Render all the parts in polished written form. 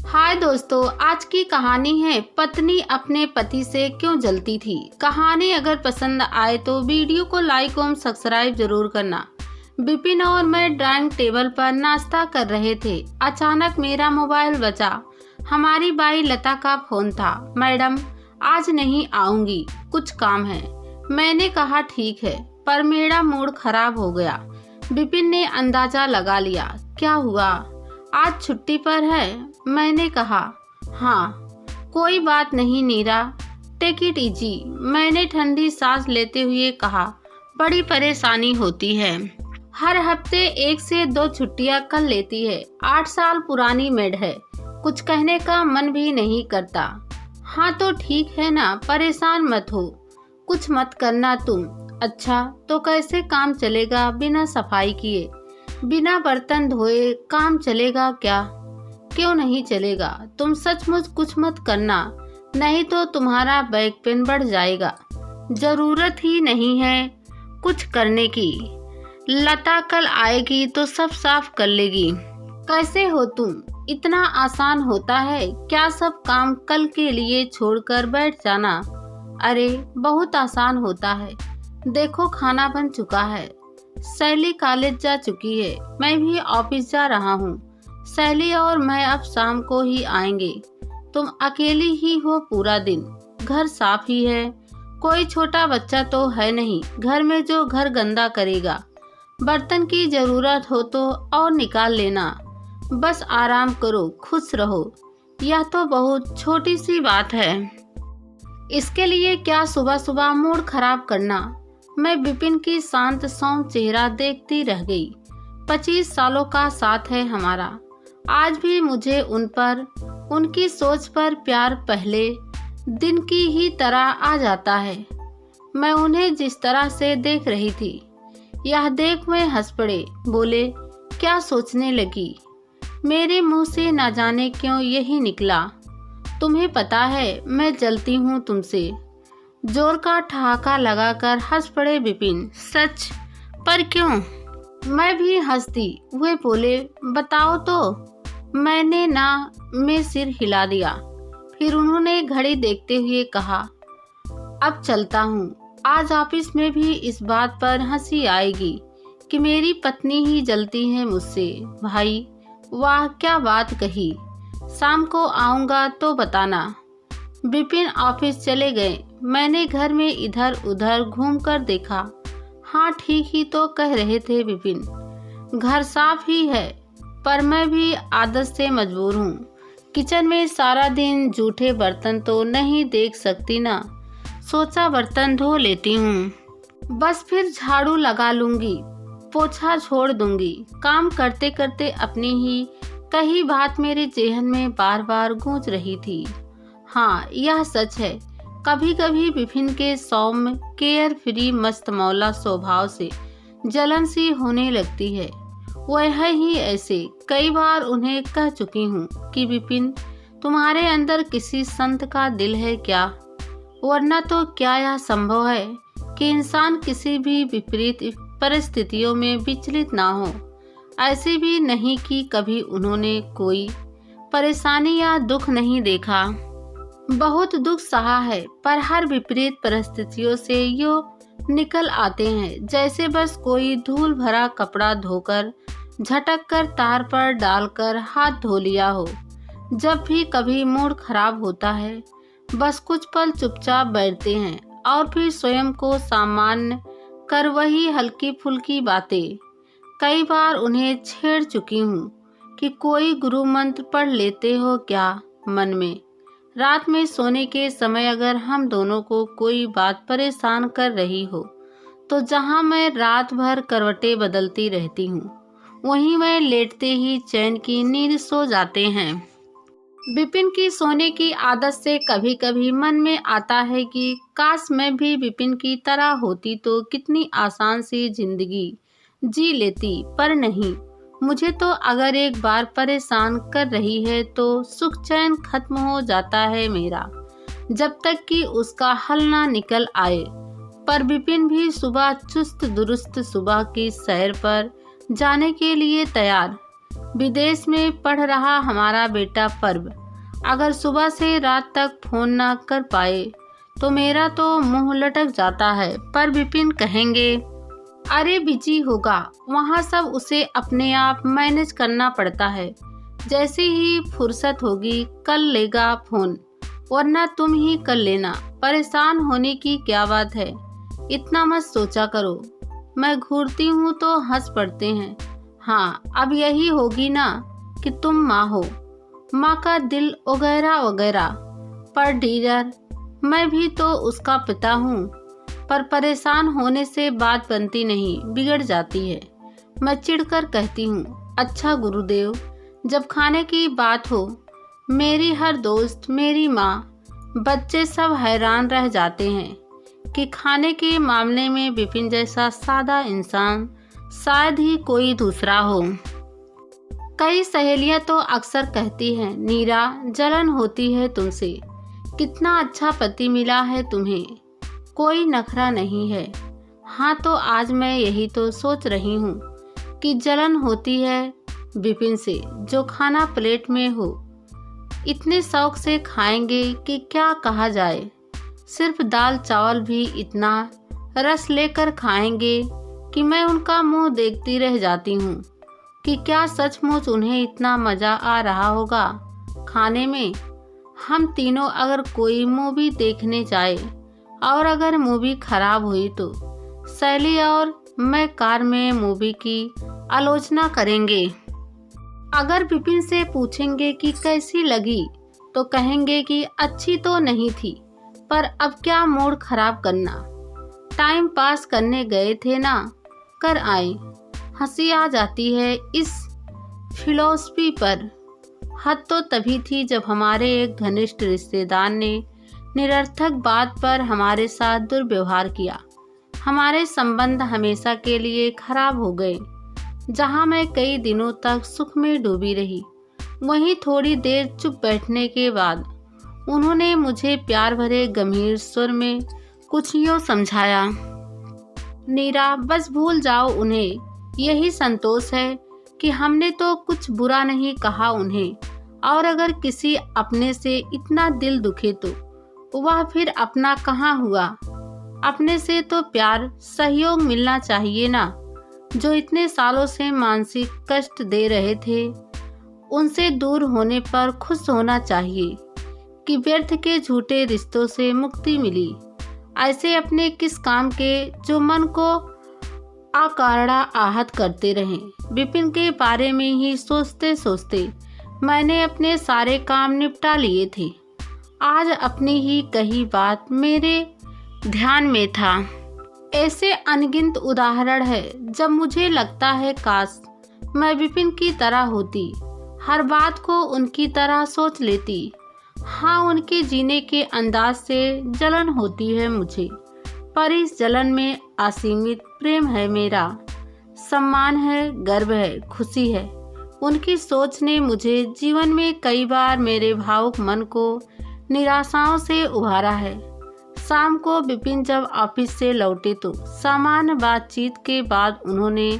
हाय दोस्तों, आज की कहानी है पत्नी अपने पति से क्यों जलती थी। कहानी अगर पसंद आए तो वीडियो को लाइक और सब्सक्राइब जरूर करना। विपिन और मैं ड्राइंग टेबल पर नाश्ता कर रहे थे। अचानक मेरा मोबाइल बजा। हमारी बाई लता का फोन था। मैडम, आज नहीं आऊंगी, कुछ काम है। मैंने कहा ठीक है, पर मेरा मूड खराब हो गया। विपिन ने अंदाजा लगा लिया। क्या हुआ, आज छुट्टी पर है? मैंने कहा हाँ। कोई बात नहीं नीरा, टेक इट इजी, मैंने ठंडी सांस लेते हुए कहा। बड़ी परेशानी होती है, हर हफ्ते 1 से 2 छुट्टियां कर लेती है। 8 साल पुरानी मेड है, कुछ कहने का मन भी नहीं करता। हाँ तो ठीक है ना, परेशान मत हो, कुछ मत करना तुम। अच्छा तो कैसे काम चलेगा बिना सफाई किए, बिना बर्तन धोए काम चलेगा क्या? क्यों नहीं चलेगा? तुम सचमुच कुछ मत करना, नहीं तो तुम्हारा बैक पेन बढ़ जाएगा। जरूरत ही नहीं है कुछ करने की, लता कल आएगी तो सब साफ कर लेगी। कैसे हो तुम? इतना आसान होता है क्या सब काम कल के लिए छोड़कर बैठ जाना? अरे बहुत आसान होता है। देखो खाना बन चुका है, सैली कॉलेज जा चुकी है, मैं भी ऑफिस जा रहा हूँ। सैली और मैं अब शाम को ही आएंगे। तुम अकेली ही हो पूरा दिन, घर साफ ही है, कोई छोटा बच्चा तो है नहीं घर में जो घर गंदा करेगा। बर्तन की जरूरत हो तो और निकाल लेना, बस आराम करो, खुश रहो। यह तो बहुत छोटी सी बात है, इसके लिए क्या सुबह सुबह मूड खराब करना। मैं विपिन की शांत सौम्य चेहरा देखती रह गई। 25 सालों का साथ है हमारा। आज भी मुझे उन पर, उनकी सोच पर प्यार पहले दिन की ही तरह आ जाता है। मैं उन्हें जिस तरह से देख रही थी, यह देख मैं हंस पड़े। बोले, क्या सोचने लगी? मेरे मुंह से न जाने क्यों यही निकला। तुम्हें पता है मैं जलती हूँ तुमसे। जोर का ठहाका लगाकर हंस पड़े विपिन। सच? पर क्यों? मैं भी हंसती हुए बोले, बताओ तो। मैंने ना में सिर हिला दिया। फिर उन्होंने घड़ी देखते हुए कहा, अब चलता हूँ। आज ऑफिस में भी इस बात पर हंसी आएगी कि मेरी पत्नी ही जलती है मुझसे। भाई वाह, क्या बात कही। शाम को आऊँगा तो बताना। विपिन ऑफिस चले गए। मैंने घर में इधर उधर घूमकर देखा। हाँ ठीक ही तो कह रहे थे विपिन, घर साफ ही है, पर मैं भी आदत से मजबूर हूँ। किचन में सारा दिन जूठे बर्तन तो नहीं देख सकती ना, सोचा बर्तन धो लेती हूँ। बस फिर झाड़ू लगा लूंगी, पोछा छोड़ दूंगी। काम करते करते अपनी ही कही बात मेरे जेहन में बार बार गूंज रही थी। हाँ यह सच है, कभी कभी विपिन के सौम्य केयर फ्री मस्त मौला स्वभाव से जलन सी होने लगती है। वह ही ऐसे कई बार उन्हें कह चुकी हूँ कि विपिन, तुम्हारे अंदर किसी संत का दिल है क्या? वरना तो क्या यह संभव है कि इंसान किसी भी विपरीत परिस्थितियों में विचलित ना हो? ऐसे भी नहीं कि कभी उन्होंने कोई परेशानी या दुख नहीं देखा। बहुत दुख सहा है, पर हर विपरीत परिस्थितियों से यो निकल आते हैं जैसे बस कोई धूल भरा कपड़ा धोकर झटक कर तार पर डालकर हाथ धो लिया हो। जब भी कभी मूड खराब होता है, बस कुछ पल चुपचाप बैठते हैं और फिर स्वयं को सामान्य कर वही हल्की फुल्की बातें। कई बार उन्हें छेड़ चुकी हूँ कि कोई गुरु मंत्र पढ़ लेते हो क्या मन में। रात में सोने के समय अगर हम दोनों को कोई बात परेशान कर रही हो, तो जहाँ मैं रात भर करवटें बदलती रहती हूँ, वहीं मैं लेटते ही चैन की नींद सो जाते हैं। विपिन की सोने की आदत से कभी कभी मन में आता है कि काश मैं भी विपिन की तरह होती तो कितनी आसान सी जिंदगी जी लेती, पर नहीं। मुझे तो अगर एक बार परेशान कर रही है तो सुख चैन खत्म हो जाता है मेरा, जब तक कि उसका हल ना निकल आए। पर विपिन भी सुबह चुस्त दुरुस्त सुबह की सैर पर जाने के लिए तैयार। विदेश में पढ़ रहा हमारा बेटा पर्व अगर सुबह से रात तक फोन ना कर पाए तो मेरा तो मुंह लटक जाता है। पर विपिन कहेंगे, अरे बिजी होगा, वहाँ सब उसे अपने आप मैनेज करना पड़ता है। जैसे ही फुर्सत होगी कर लेगा फोन, वरना तुम ही कर लेना। परेशान होने की क्या बात है, इतना मत सोचा करो। मैं घूरती हूँ तो हंस पड़ते हैं। हाँ, अब यही होगी ना कि तुम माँ हो, माँ का दिल वगैरह वगैरह। पर डीलर, मैं भी तो उसका पिता हूँ। पर परेशान होने से बात बनती नहीं, बिगड़ जाती है। मैं चिढ़कर कहती हूँ, अच्छा गुरुदेव, जब खाने की बात हो, मेरी हर दोस्त, मेरी माँ, बच्चे सब हैरान रह जाते हैं कि खाने के मामले में विपिन जैसा सादा इंसान शायद ही कोई दूसरा हो। कई सहेलियां तो अक्सर कहती हैं, नीरा जलन होती है तुमसे, कितना अच्छा पति मिला है तुम्हें, कोई नखरा नहीं है। हाँ, तो आज मैं यही तो सोच रही हूँ कि जलन होती है विपिन से, जो खाना प्लेट में हो इतने शौक से खाएंगे कि क्या कहा जाए। सिर्फ दाल चावल भी इतना रस लेकर खाएंगे कि मैं उनका मुंह देखती रह जाती हूँ कि क्या सचमुच उन्हें इतना मज़ा आ रहा होगा खाने में। हम तीनों अगर कोई मूवी देखने जाए और अगर मूवी खराब हुई तो शैली और मैं कार में मूवी की आलोचना करेंगे। अगर विपिन से पूछेंगे कि कैसी लगी तो कहेंगे कि अच्छी तो नहीं थी, पर अब क्या मूड खराब करना, टाइम पास करने गए थे ना, कर आए। हंसी आ जाती है इस फिलॉसफी पर। हद तो तभी थी जब हमारे एक घनिष्ठ रिश्तेदार ने निरर्थक बात पर हमारे साथ दुर्व्यवहार किया। हमारे संबंध हमेशा के लिए खराब हो गए। जहां मैं कई दिनों तक सुख में डूबी रही, वहीं थोड़ी देर चुप बैठने के बाद उन्होंने मुझे प्यार भरे गंभीर स्वर में कुछ यूं समझाया, नीरा बस भूल जाओ उन्हें, यही संतोष है कि हमने तो कुछ बुरा नहीं कहा उन्हें। और अगर किसी अपने से इतना दिल दुखे तो वह फिर अपना कहाँ हुआ। अपने से तो प्यार सहयोग मिलना चाहिए ना। जो इतने सालों से मानसिक कष्ट दे रहे थे, उनसे दूर होने पर खुश होना चाहिए कि व्यर्थ के झूठे रिश्तों से मुक्ति मिली। ऐसे अपने किस काम के जो मन को अकारणा आहत करते रहें। विपिन के बारे में ही सोचते सोचते मैंने अपने सारे काम निपटा लिए थे। आज अपनी ही कही बात मेरे ध्यान में था। ऐसे अनगिनत उदाहरण है जब मुझे लगता है काश मैं विपिन की तरह होती, हर बात को उनकी तरह सोच लेती। हाँ, उनके जीने के अंदाज से जलन होती है मुझे, पर इस जलन में असीमित प्रेम है मेरा, सम्मान है, गर्व है, खुशी है। उनकी सोच ने मुझे जीवन में कई बार मेरे भावुक मन को निराशाओं से उभारा है। शाम को विपिन जब ऑफिस से लौटे तो सामान्य बातचीत के बाद उन्होंने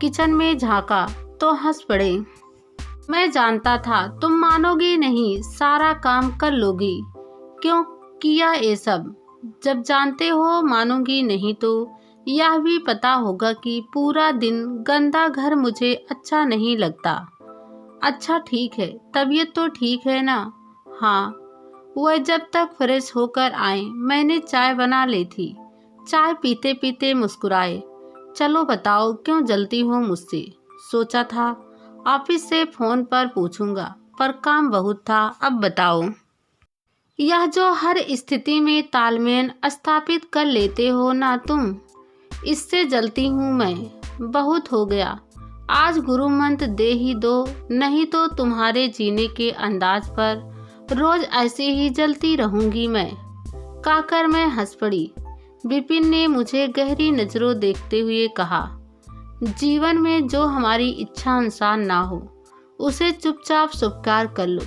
किचन में झांका तो हंस पड़े। मैं जानता था तुम मानोगी नहीं, सारा काम कर लोगी, क्यों किया ये सब। जब जानते हो मानूंगी नहीं तो यह भी पता होगा कि पूरा दिन गंदा घर मुझे अच्छा नहीं लगता। अच्छा ठीक है, तबीयत तो ठीक है ना। हाँ, वह जब तक फ्रेश होकर आए मैंने चाय बना ली थी। चाय पीते पीते मुस्कुराए, चलो बताओ क्यों जलती हो मुझसे। सोचा था ऑफिस से फोन पर पूछूंगा, पर काम बहुत था। अब बताओ। यह जो हर स्थिति में तालमेल स्थापित कर लेते हो ना तुम, इससे जलती हूँ मैं। बहुत हो गया, आज गुरु मंत्र दे ही दो, नहीं तो तुम्हारे जीने के अंदाज पर रोज ऐसे ही जलती रहूंगी मैं। कहकर मैं हंस पड़ी। विपिन ने मुझे गहरी नजरों देखते हुए कहा, जीवन में जो हमारी इच्छा अनुसार ना हो उसे चुपचाप स्वीकार कर लो।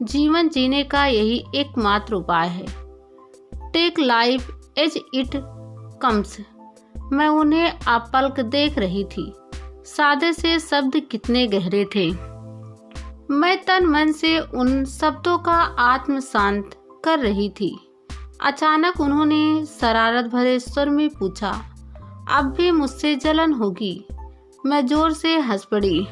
जीवन जीने का यही एकमात्र उपाय है। Take life as it comes. मैं उन्हें अपलक देख रही थी। सादे से शब्द कितने गहरे थे। मैं तन मन से उन शब्दों का आत्म शांत कर रही थी। अचानक उन्होंने शरारत भरे स्वर में पूछा, अब भी मुझसे जलन होगी? मैं जोर से हंस पड़ी।